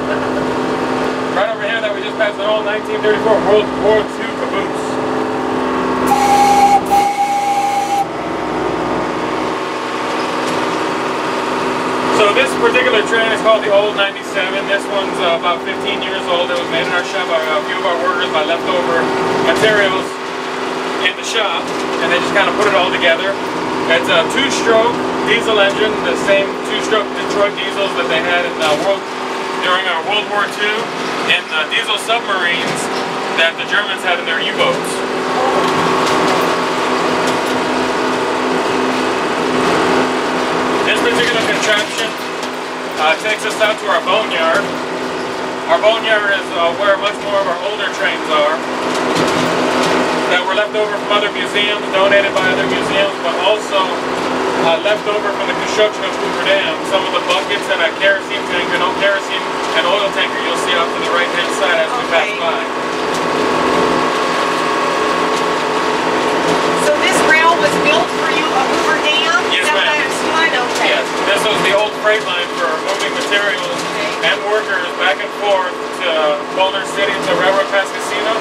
Right over here that we just passed an old 1934 World War II caboose. So this particular train is called the Old 97. This one's about 15 years old. It was made in our shop by a few of our workers by leftover materials in the shop, and they just kind of put it all together. It's a two-stroke diesel engine, the same two-stroke Detroit diesels that they had in during our World War II, and diesel submarines that the Germans had in their U-boats. This particular contraption takes us out to our boneyard. Our boneyard is where much more of our older trains are that were left over from other museums, donated by other museums, but also left over from the construction of Hoover Dam. Some of the buckets and a kerosene tanker, no kerosene and oil tanker you'll see off to the right-hand side as we pass by. So this rail was built for you at Hoover Dam? Yes, ma'am. Okay. Yes, this was the old freight line for moving materials and workers back and forth to Boulder City, to Railroad Pass Casino,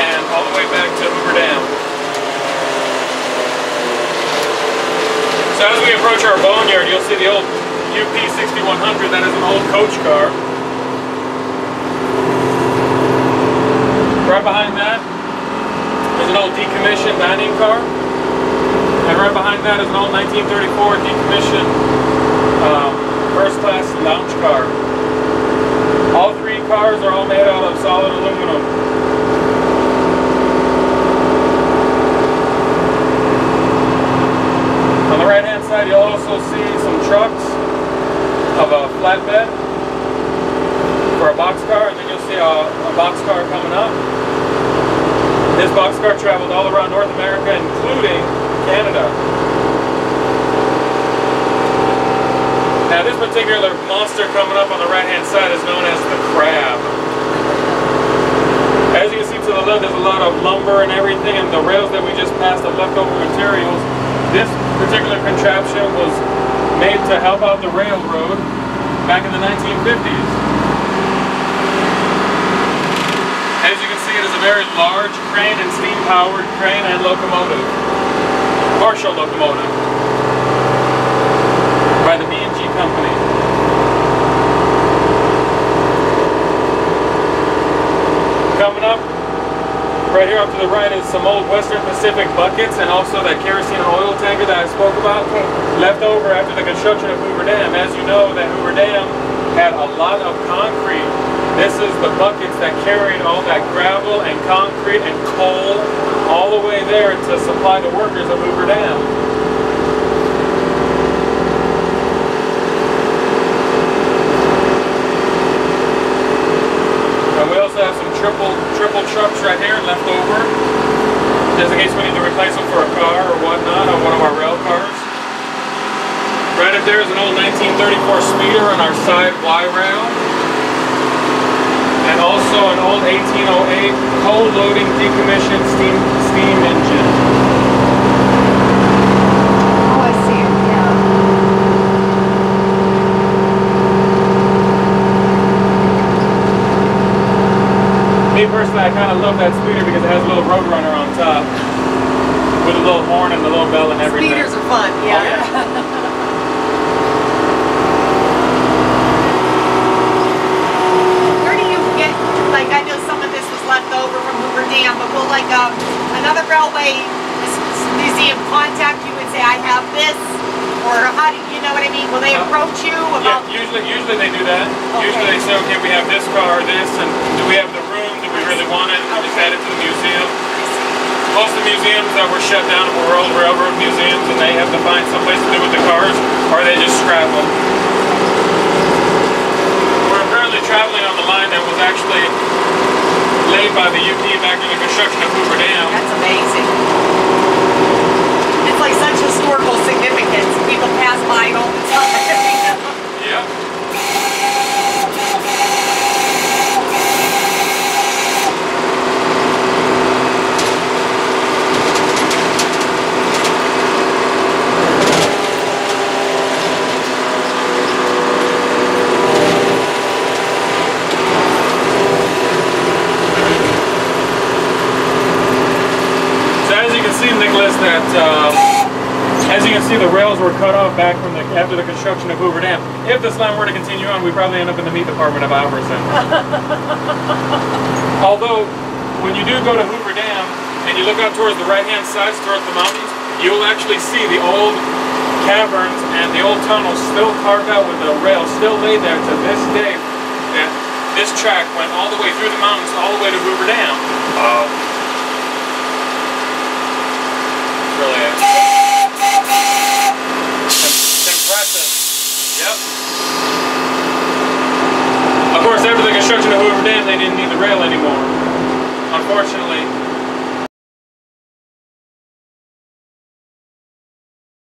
and all the way back to Hoover Dam. So as we approach our boneyard, you'll see the old UP 6100. That is an old coach car. Right behind that is an old decommissioned dining car. And right behind that is an old 1934 decommissioned first-class lounge car. All three cars are all made out of solid aluminum. On the right-hand side, you'll also see some trucks of a flatbed for a boxcar, and then you'll see a boxcar coming up. This boxcar traveled all around North America, including Canada. Now this particular monster coming up on the right-hand side is known as the Crab. As you can see to the left, there's a lot of lumber and everything, and the rails that we just passed of leftover materials. This particular contraption was made to help out the railroad back in the 1950s. As you can see, it is a very large crane and steam-powered crane and locomotive. Partial locomotive by the B&G company. Coming up, right here up to the right is some old Western Pacific buckets, and also that kerosene and oil tanker that I spoke about, left over after the construction of Hoover Dam. As you know, that Hoover Dam had a lot of concrete. This is the buckets that carried all that gravel and concrete and coal all the way there to supply the workers of Hoover Dam. And we also have some triple trucks right here left over, just in case we need to replace them for a car or whatnot on one of our rail cars. Right up there is an old 1934 speeder on our side Y rail. And also an old 1808 coal loading decommissioned steam engine. Oh, I see it, yeah. Me personally, I kind of love that speeder because it has a little roadrunner on top with a little horn and a little bell and everything. Speeders are fun, yeah. Oh, yeah. Like, I know some of this was left over from Hoover Dam, but will like another railway museum contact you and say, I have this, or how do you know what I mean? Will they approach you about? Yeah, usually they do that. Okay. Usually they say, okay, we have this car, this, and do we have the room? Do we really want it? We just add it to the museum. Most of the museums that were shut down were old railroad museums, and they have to find someplace to do with the cars, or they just scrap them. We're currently traveling on the line that was actually laid by the UP back in the construction of Hoover Dam. That's amazing. It's like such historical significance. People pass by it all the time. Yeah. see the rails were cut off back from after the construction of Hoover Dam. If this line were to continue on, we'd probably end up in the meat department of Albertson. Although, when you do go to Hoover Dam and you look out towards the right-hand side, towards the mountains, you will actually see the old caverns and the old tunnels still carved out with the rails still laid there to this day. And this track went all the way through the mountains, all the way to Hoover Dam. Really it's impressive. Yep. Of course, after the construction of Hoover Dam, they didn't need the rail anymore. Unfortunately,